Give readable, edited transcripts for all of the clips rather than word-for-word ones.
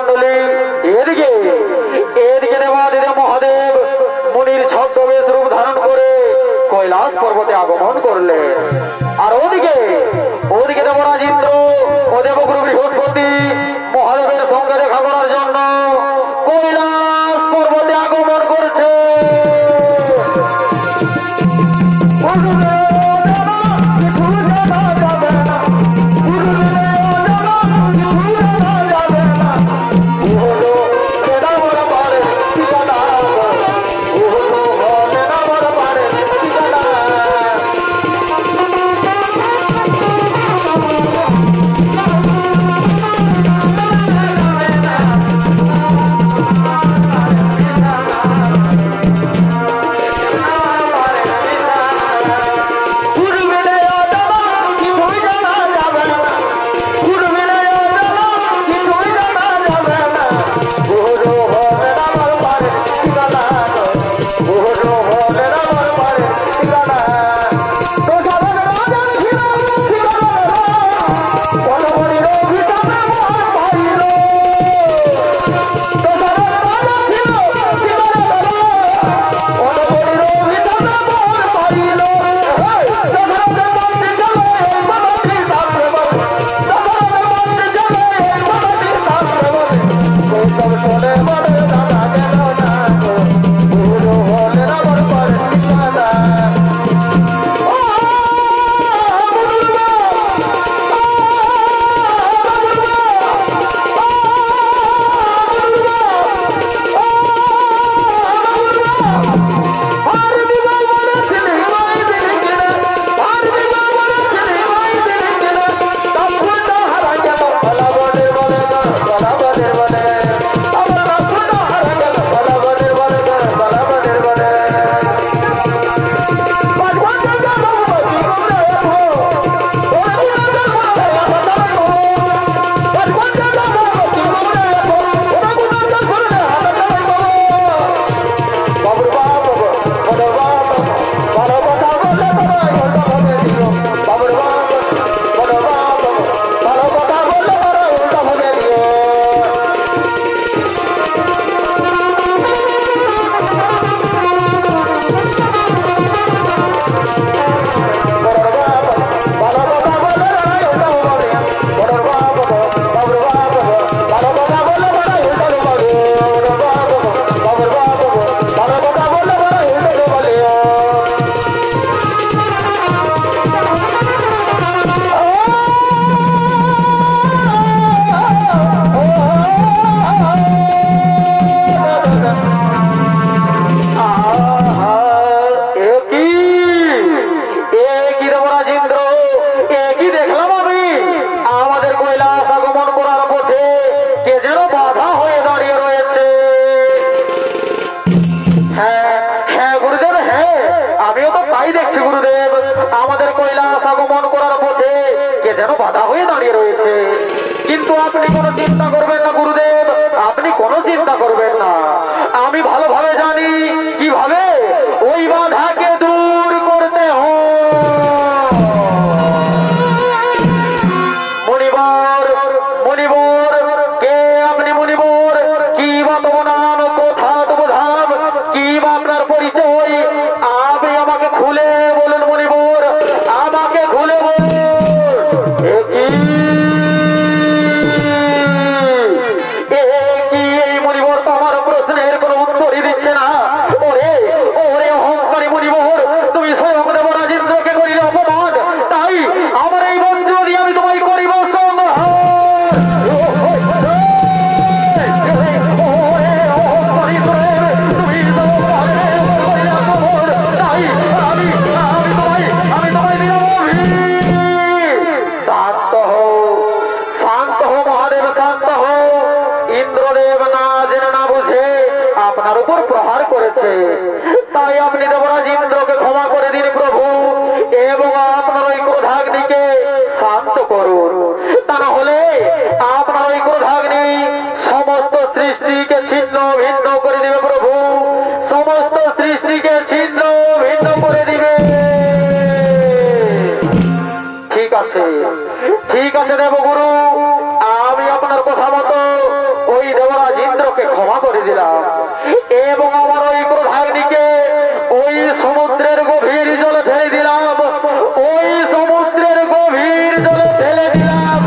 মন্ডলী এদিকে এদিকে দেবাদিদেব মহাদেব মুনির ছদ্মবেশ রূপ ধারণ করে কৈলাস পর্বতে আগমন করলেন। আর ওদিকে ওদিকে দেবরাজ ইন্দ্র ও দেবগুরু বৃহস্পতি মহাদেবের সঙ্গে দেখা করার জন্য কৈলাস পর্বতে আগমন করছে। কিন্তু আপনি কোনো চিন্তা করবেন না গুরুদেব, আপনি কোনো চিন্তা করবেন না। আমি ভালোভাবে জানি কিভাবে ওই বাধাকে দূর করতে হয়। মণিবর, মণিবর, কে আপনি মণিবর? কি বা তোমার নাম, কোথা তোমার ধাম, কি বা আপনার পরিচয়? আপনি আমাকে খুলে বলুন মণিবর, আমাকে খুলে বলুন। আপনার উপর প্রহার করেছে, তাই আপনি দেবরাজ ইন্দ্রকে ক্ষমা করে দিন প্রভু, এবং আপনার ওই ক্রোধাগ্নিকে শান্ত করুন। তা না হলে আপনার ওই ক্রোধাগ্নি সমস্ত সৃষ্টিকে ছিন্ন ভিন্ন করে দিবে প্রভু, সমস্ত সৃষ্টিকে ছিন্ন ভিন্ন করে দিবে। ঠিক আছে, ঠিক আছে দেবগুরু, আমি আপনার কথা মতো ওই করেছিলাম এবং আমার ওই ক্রোধাগ্নিকে ওই সমুদ্রের গভীর জলে ফেলে দিলাম, ওই সমুদ্রের গভীর জলে ফেলে দিলাম।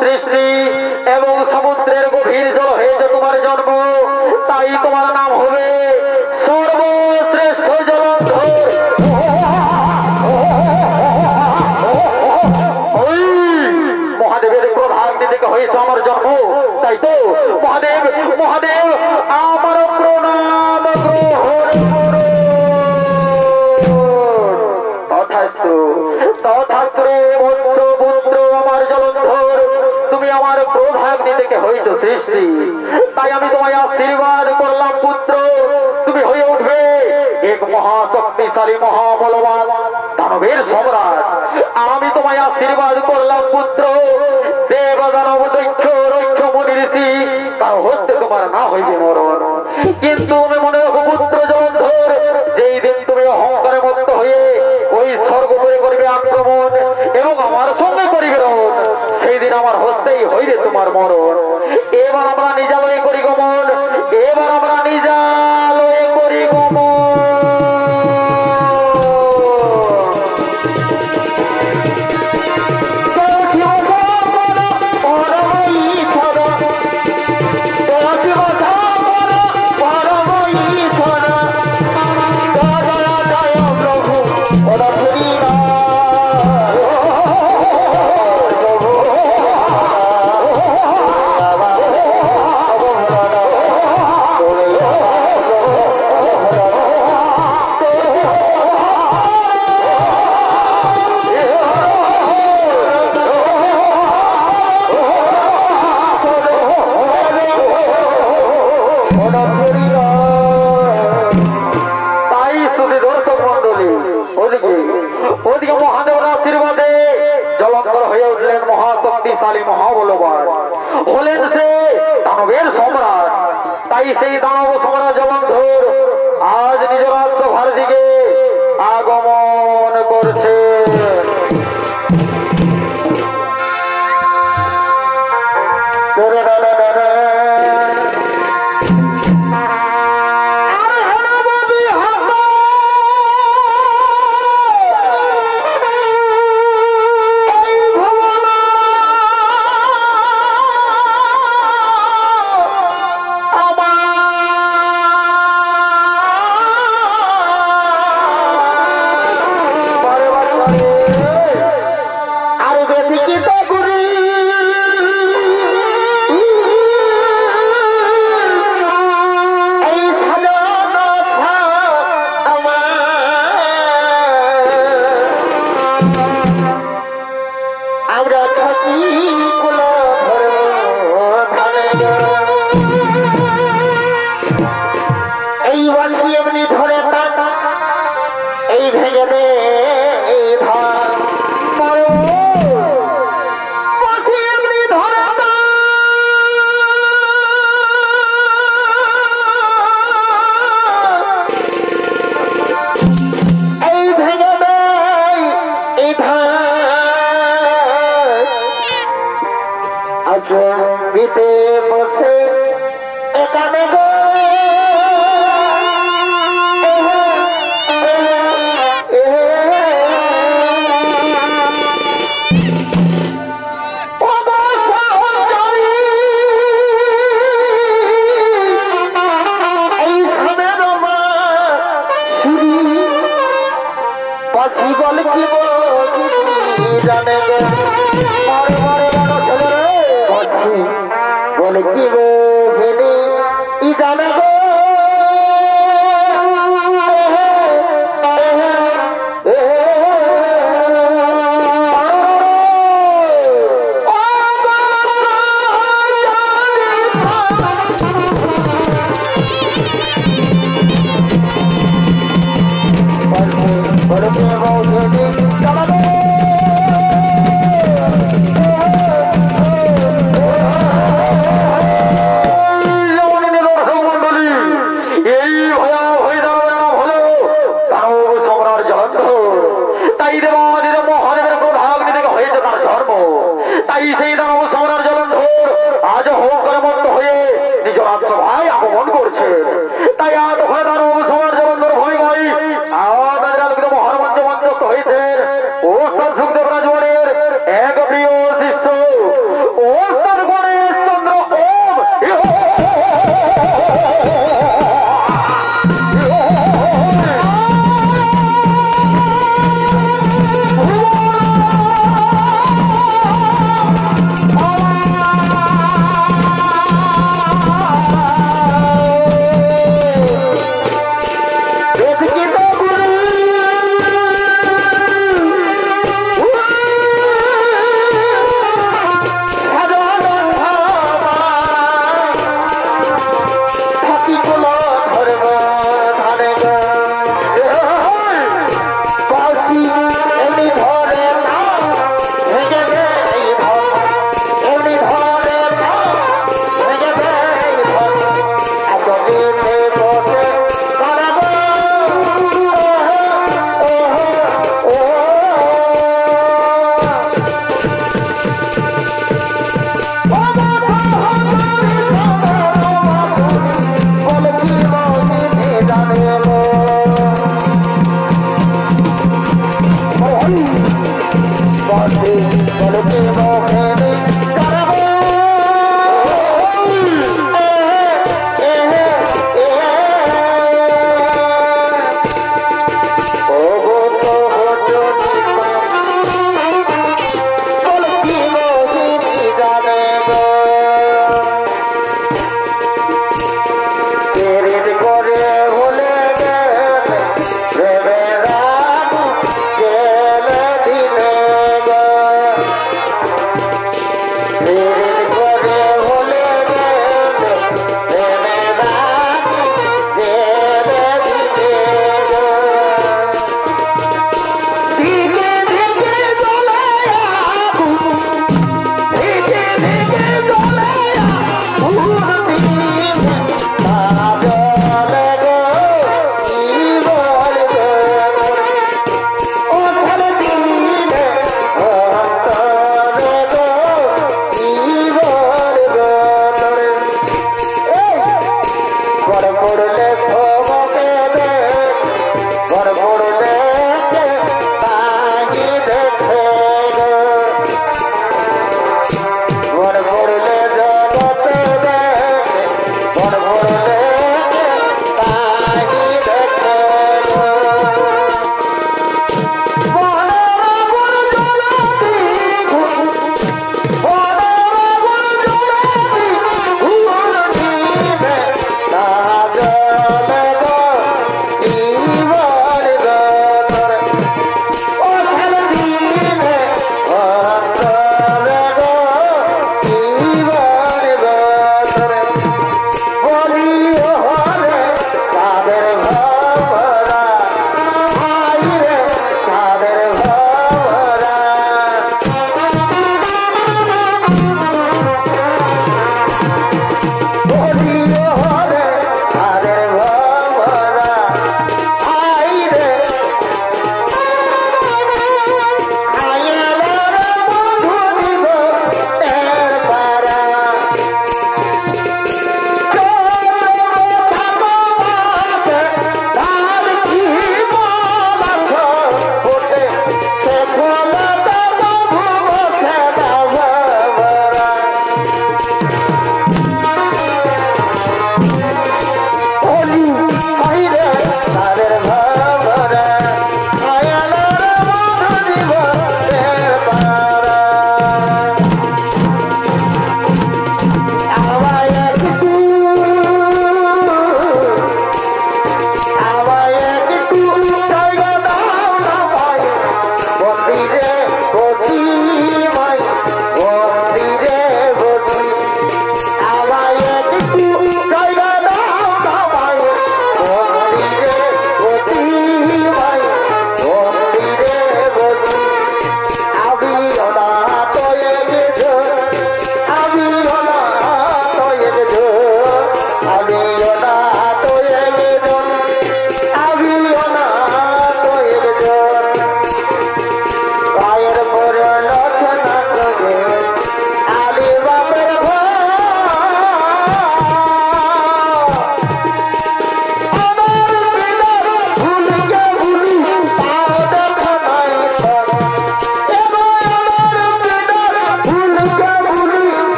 সৃষ্টি এবং সমুদ্রের গভীর জল হয়েছে তোমার জন্ম, তাই তোমার নাম হবে সর্বশ্রেষ্ঠ জলন্ধর। মহাদেবের ক্রোধাগ্নি থেকে হয়েছে আমার জন্ম, তাই তো মহাদেব মহাদেব আমার প্রণাম গ্রহণ করো। তথাস্তু তথাস্তু বৎস পুত্র আমার জলন্ধর, তুমি আমার ক্রোধাগ্নি থেকে হয়েছ সৃষ্টি, তাই আমি তোমায় আশীর্বাদ করলাম পুত্র, তুমি হয়ে উঠবে এক মহাশক্তিশালী মহাবলবান দানবের সম্রাট। আমি তোমায় আশীর্বাদ করলাম পুত্র, দেব দানব দক্ষ রক্ষ মুনি ঋষি কারো হস্তে তোমার না হইবে মরণ। কিন্তু তুমি মনে রাখো পুত্র জলন্ধর, যেই দিন তুমি অহংকারে মুক্ত হয়ে ওই স্বর্গ করে করবে আক্রমণ এবং আমার সঙ্গে করিবে রণ, সেই দিন আমার হস্তেই হইবে তোমার মরণ। এবার আমরা নিজালয়ে করি গমন, এবার আমরা নিজালয়ে করি গমন। ওদিকে মহাদেবের আশীর্বাদে জলন্ধর হয়ে উঠলেন মহাশক্তিশালী মহাবলবান, হলেন সে দানবের সম্রাট। তাই সেই দানব সম্রাট জলন্ধর আজ নিজ রাজসভার দিকে আগমন করছে। নিজের আত্মভাই আগমন করছে। তাই আজ ওখানে তার সবার জবন্দর ভূমিকায় আমাদের আলোকিত মহামঞ্চ মঞ্চস্থ হয়েছে ওস্তাদ সুখদেব রাজবনের এক প্রিয় শিষ্য ওস্তাদ গণেশ চন্দ্র ওম।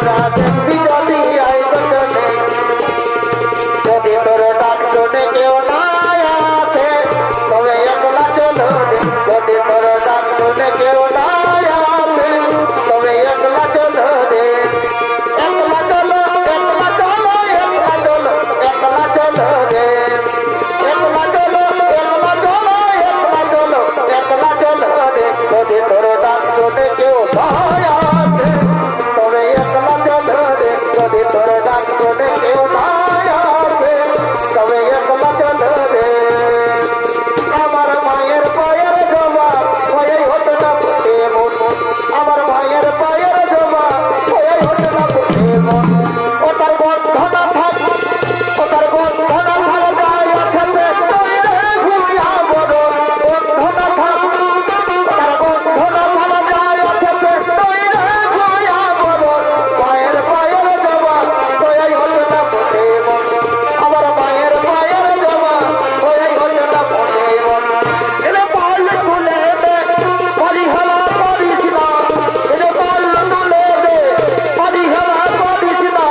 না দেখবি যদি আই বটনে যদি তোর ডাক শুনে কেউ না আসে তবে একলা চলো রে যদি তোর ডাক শুনে কেউ না আসে তবে একলা চলো রে একলা চলো একলা চলো একলা চলো একলা চলো রে একলা চলো একলা চলো একলা চলো একলা চলো রে যদি তোর ডাক শুনে কেউ না আসে তবে একলা চলো রে যদি তোর ডাক শুনে কেউ না আসে তবে একলা চলো রে আমার মায়ের পায়ের জমা হয়ে হতো না ফুটে মন আমার মায়ের পায়ের জমা হয়ে হতো না ফুটে মন ও তার বন্ধনা থাক ও তার বন্ধনা থাক যায় খেতে ঘুমিয়া বড় বন্ধনা থাক তার বন্ধনা থাক যায় খেতে ঘুমিয়া বড় মায়ের পায়ের জমা হয়ে হতো না ফুটে মন আমার মায়ের পায়ের জমা হয়ে হতো না ফুটে মন এরে পাল তুলে দে পালি হলা পারিস না এরে পাল তুলে দে পালি হলা পারিস না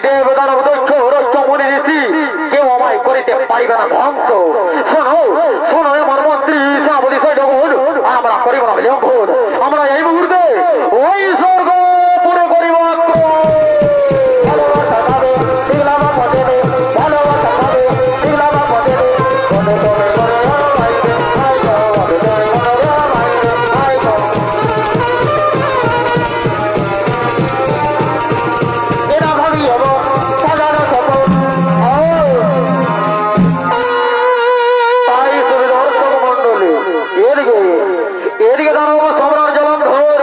দেব দানব দক্ষ রক্ষ মুনি ঋষি কেউ আমায় করিতে পারিবে না ধ্বংস। শোনো শোনো আমার মন্ত্রী সেনাপতি সৈন্যগণ, আমরা করিব না বিলম্বন। আমরা এই মুহূর্তে ওই স্বর্গ পুরো করিব আক্রমণ। এদিকে দানব সম্রাট জলন্ধর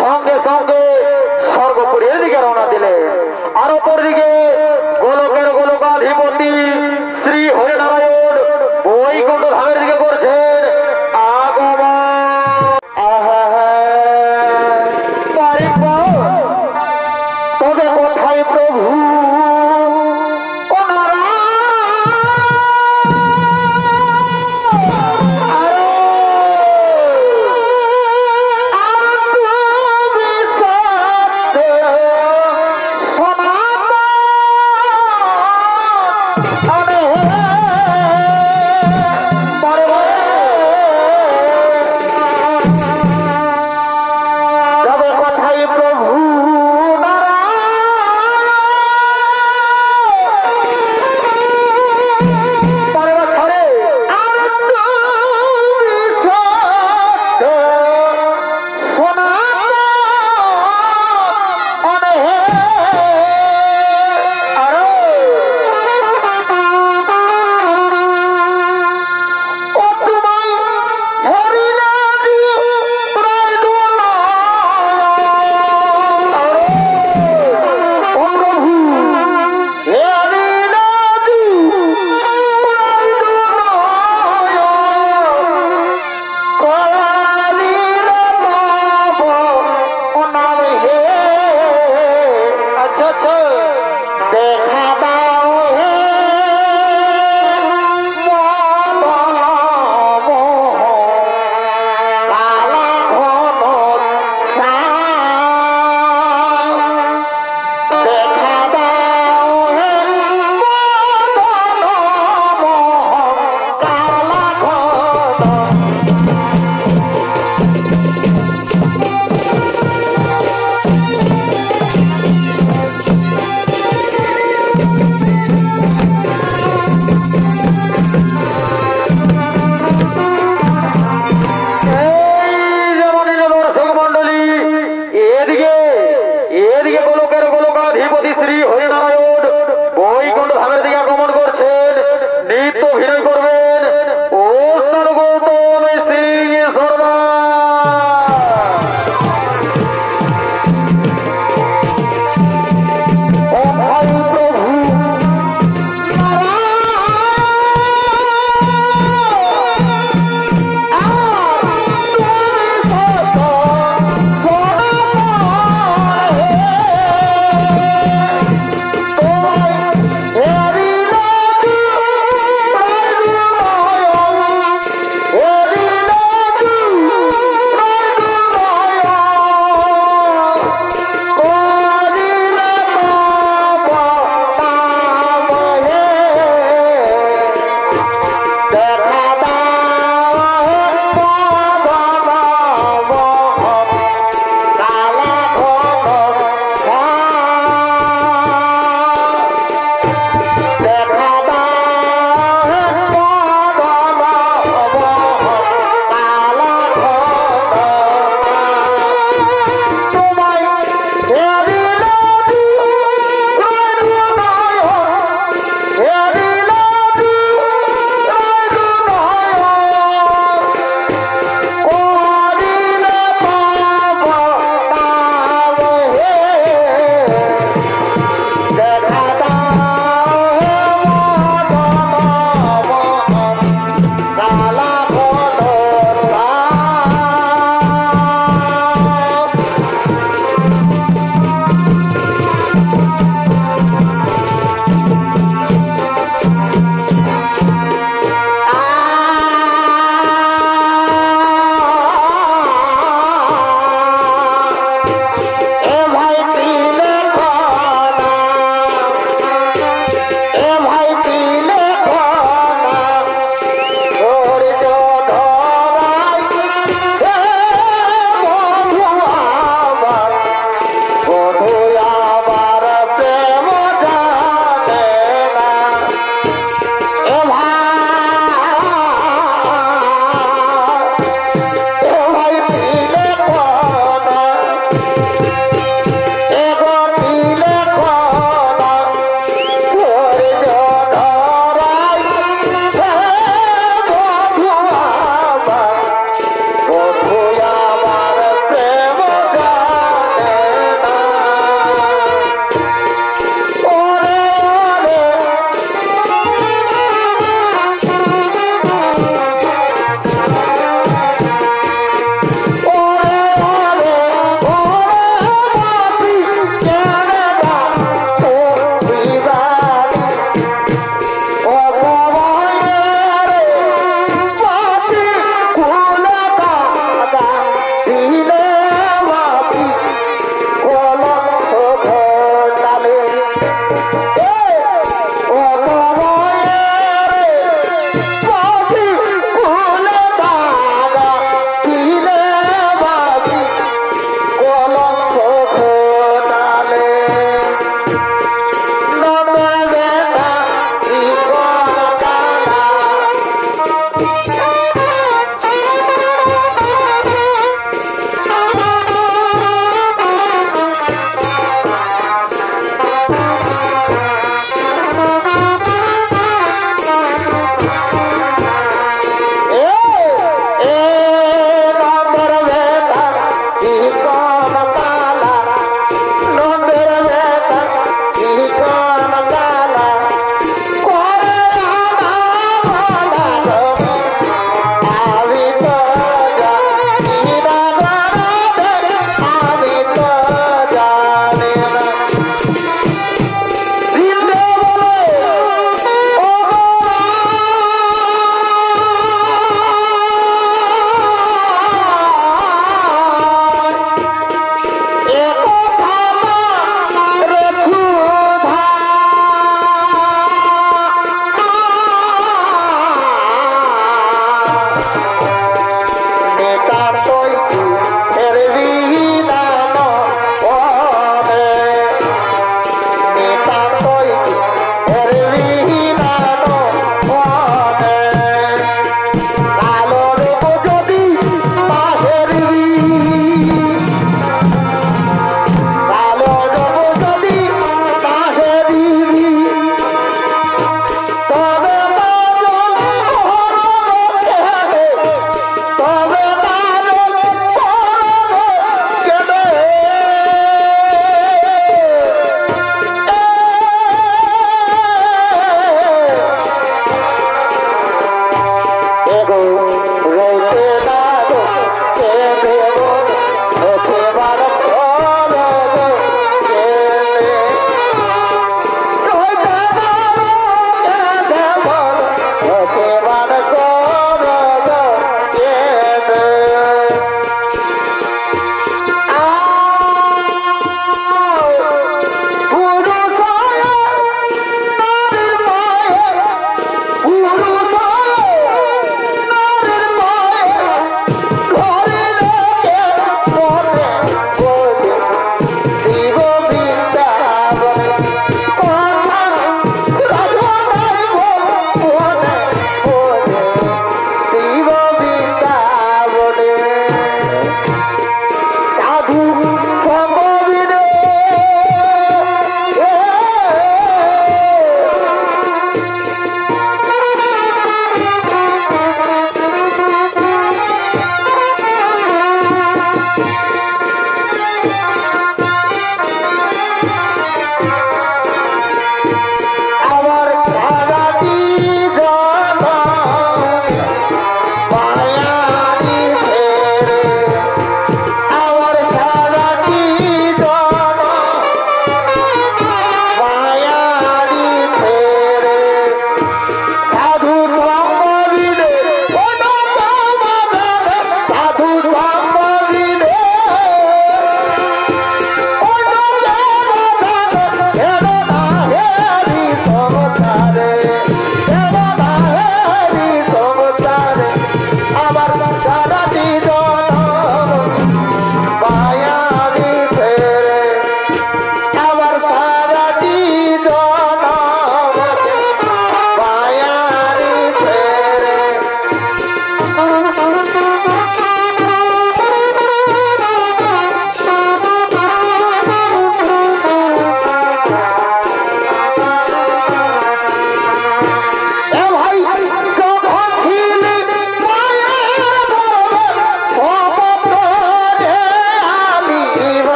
সঙ্গে সঙ্গে স্বর্গপুরের দিকে রওনা দিলে। আর অপরদিকে গোলকের গোলকাধিপতি শ্রী হরিনারায়ণ বৈকুণ্ঠ ধামের দিকে করছেন আগমন। তবে কোথায় প্রভু Oh,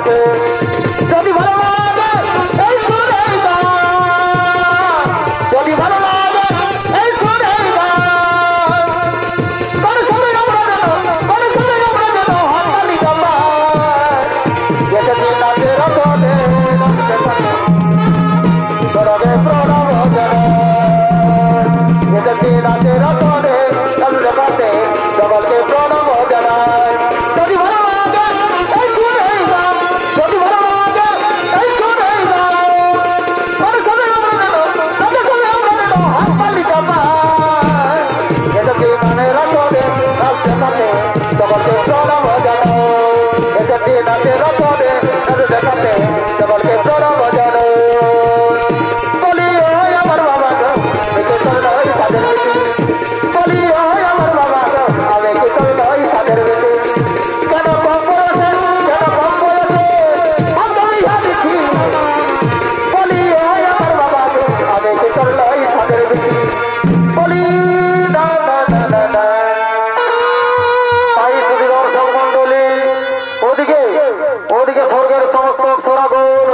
করছে যদি ভালো লাগে এই সুরেই গান যদি ভালো লাগে এই সুরেই গান কোন সুরে আমরা যেন হাততালি কামাই যেতে নাচে রতনে নাচতে থাকে দরবে প্রণব জানাই যেতে নাচে রতনে নাচতে থাকে জগৎকে প্রণব জানাই যদি ভালো লাগে এই সুরেই গান যদি ভালো লাগে এই সুরেই গান কোন সুরে আমরা যেন হাততালি কামাই যেতে নাচে রতনে নাচতে থাকে জগৎকে প্রণব জানাই যেতে নাচে রতনে নাচতে থাকে জগৎকে প্রণব জানাই বলি ওই আমার বাবা গো একে চল ওই সাদের বেটি বলি ওই আমার বাবা গো আমি একে চল ওই সাদের বেটি কেন কম বয়সে আমি হারিছি বলি ওই আমার বাবা গো আমি একে চল ওই সাদের বেটি বলি না না না না না তাই শুধু দর্শক মন্ডলী ওদিকে স্বর্গের সমস্ত অক্ষরাগণ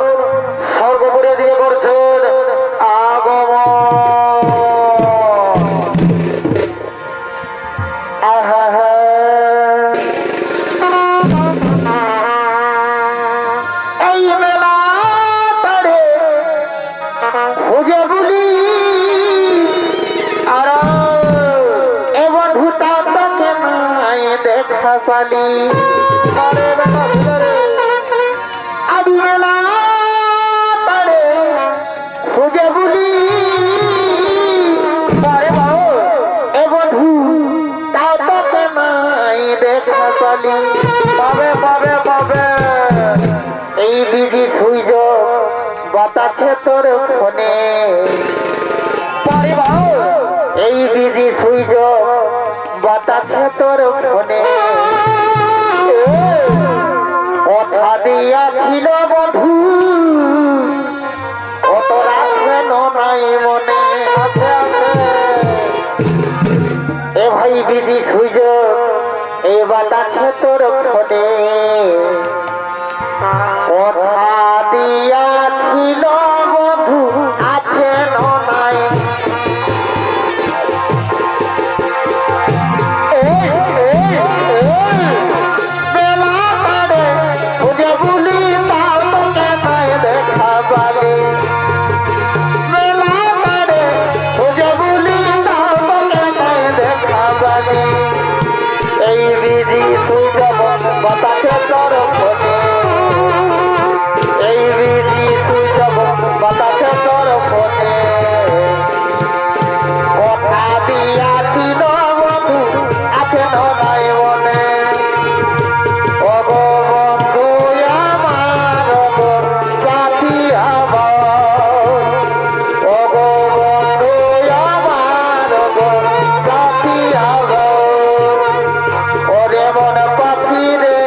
স্বর্গপুরে দিয়ে করছেন আগমন এই মেলা তারে খুঁজে বলি আর এ বন্ধুতা তোকে নাই দেখা পালি আমি মেলা তারে খুঁজে বলি এ বন্ধু তাও তোকে নাই দেখা পালি পাবে পাবে পাবে এই বিধি সূর্য বাতাসে তোর ফোনে এই বিধি সূর্য বাতাসে তোর ফোনে কথা দিয়াছিল বধূ কত রাখবেন নাই মনে আছে আছে এ ভাই বিধি সূর্য এই বাতাসে তোর ফোনে কথা দিয়াছিল বধূ আছে নাই এই বিধি তুই যাব বাতাসে তোর ফোনে এই বিধি তুই যাব বাতাসে তোর ফোনে কথা দিয়াছিল বন্ধু আছে নাই মনে অগবন্ধু আমার সাথী আমার অগবন্ধু আমার সাথী আমার ওরে মন পাখি রে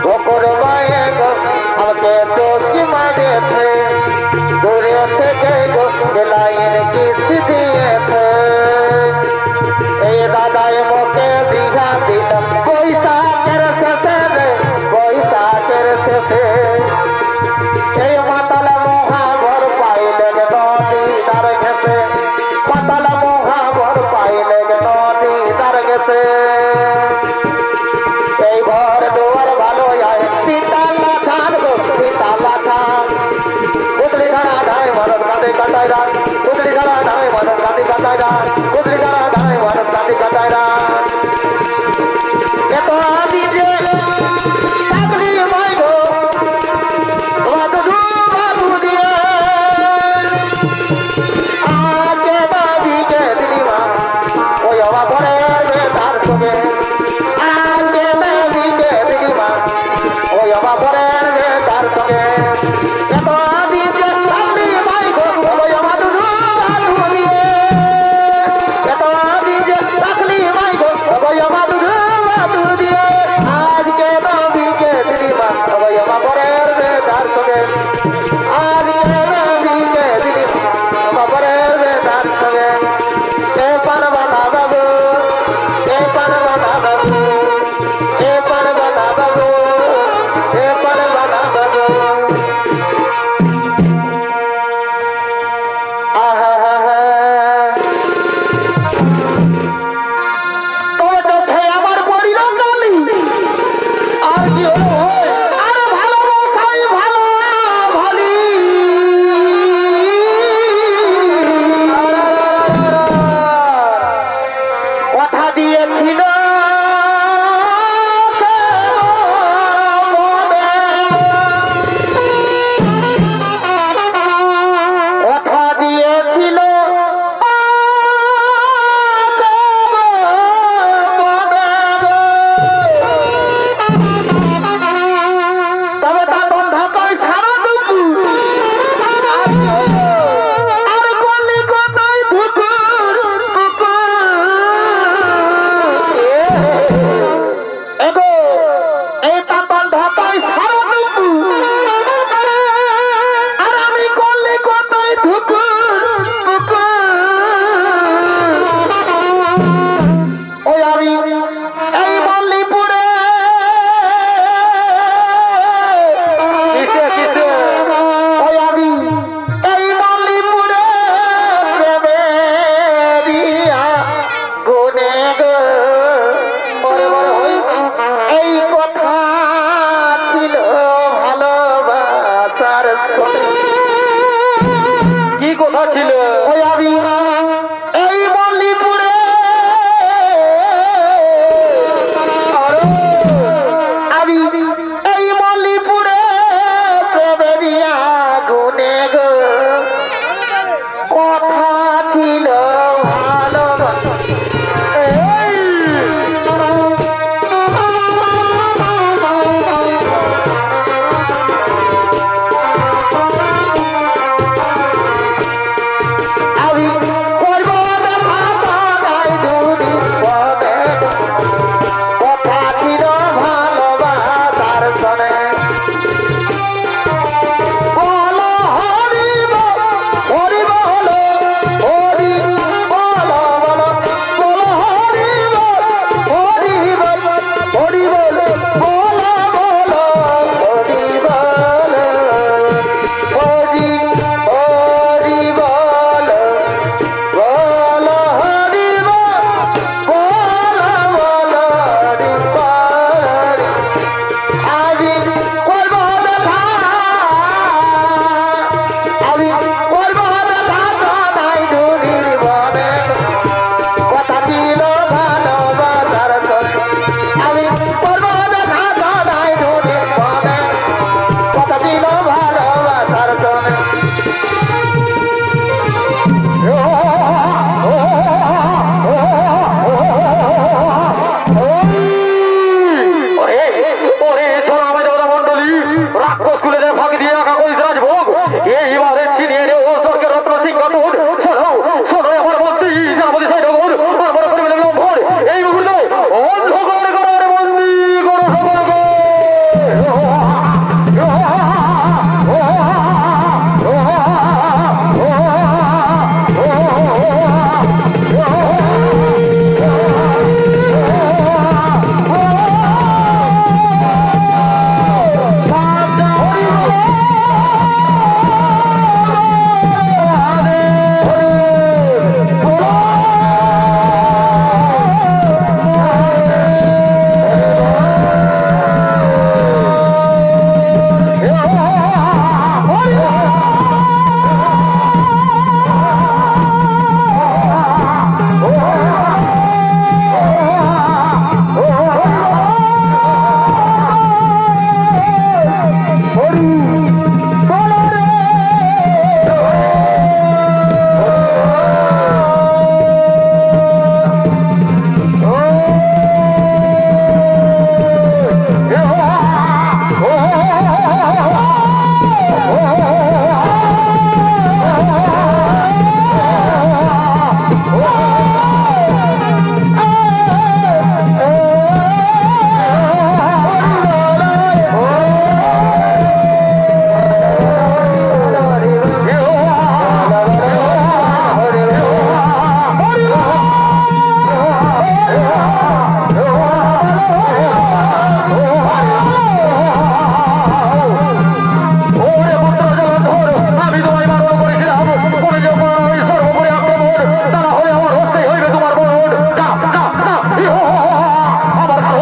ধোকর গায়ে গো আমাকে তো কি মারেছে দূরে থেকে গো লাইন কিস্তি দিয়েছে এই দাদায় মোকে বিঘা দিল বৈশাখের শেষে রে বৈশাখের শেষে এই মাতালা মহা ঘর পাইলে নদী তার গেছে মাতালা মহা ঘর পাইলে নদী তার গেছে এই ঘর দুয়ার ভালো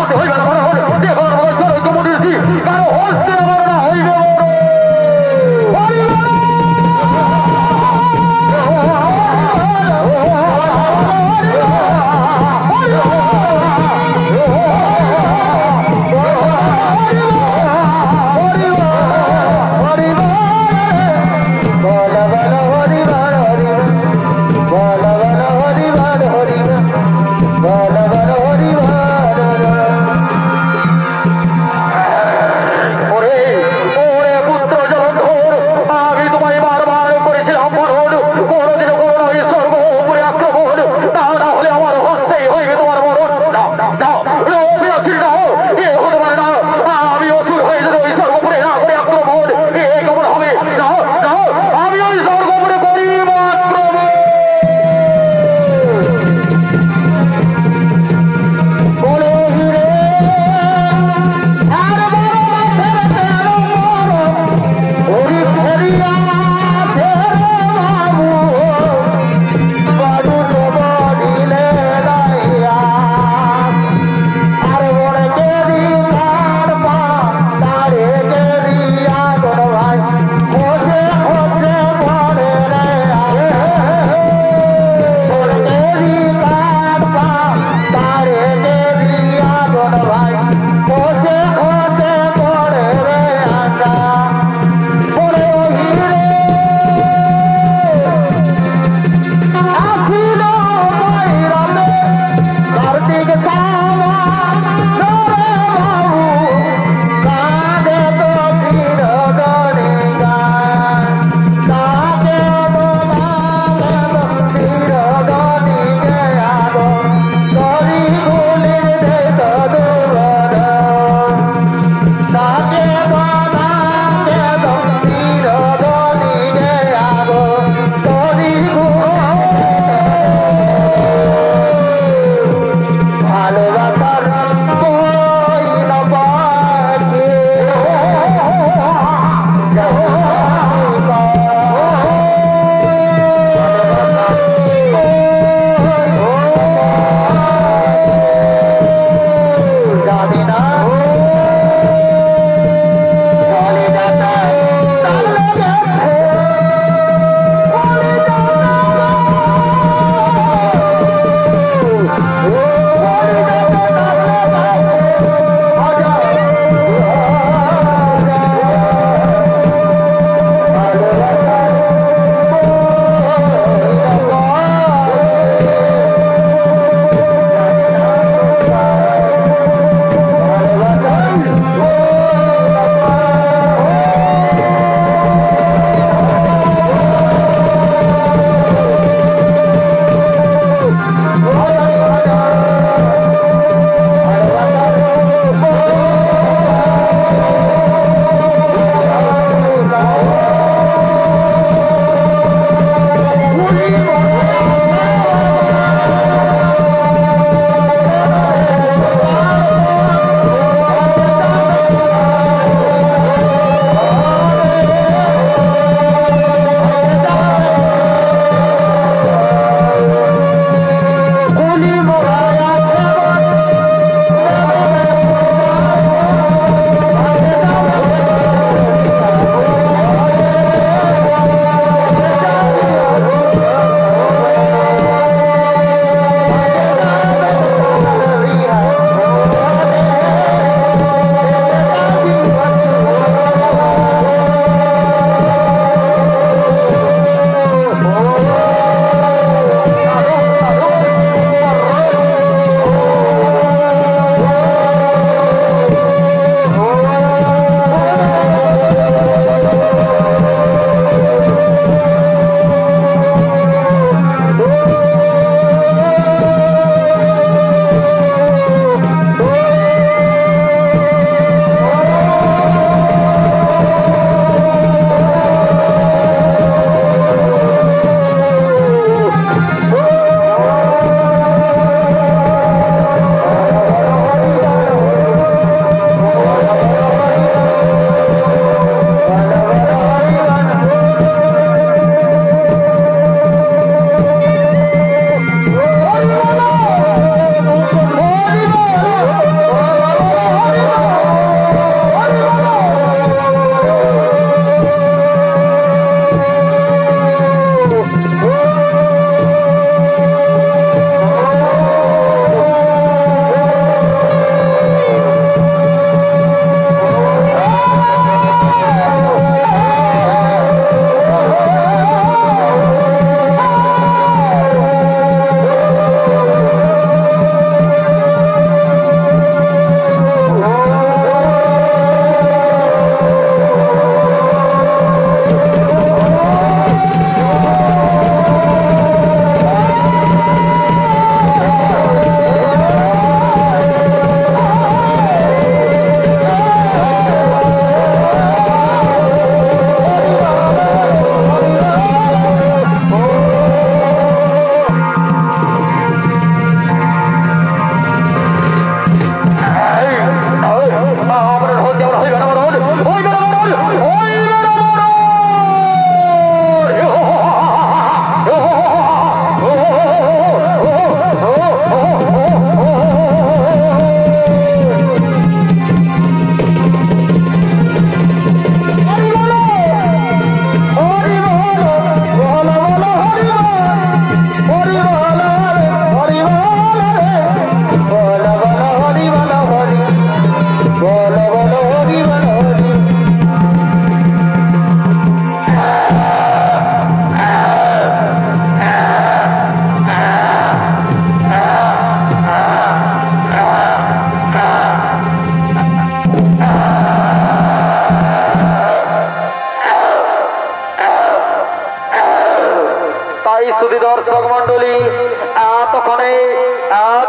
হতে হইবে না দেখো চলো তোমার কারো হস্তে আমার না হইবে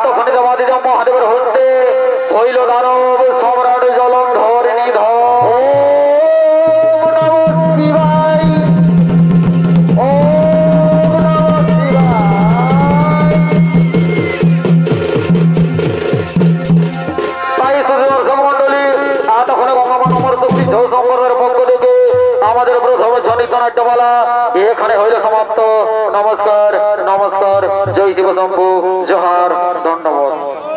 তখনই দেবাদিদেব মহাদেবের হস্তে হইল দানব সম্রাট জলন্ধর নিধন। আমাদের প্রথম ছন্দিত নাট্যমালা এখানে হইল সমাপ্ত। নমস্কার নমস্কার, জয় শিব শম্ভু, জোহার, ধন্যবাদ।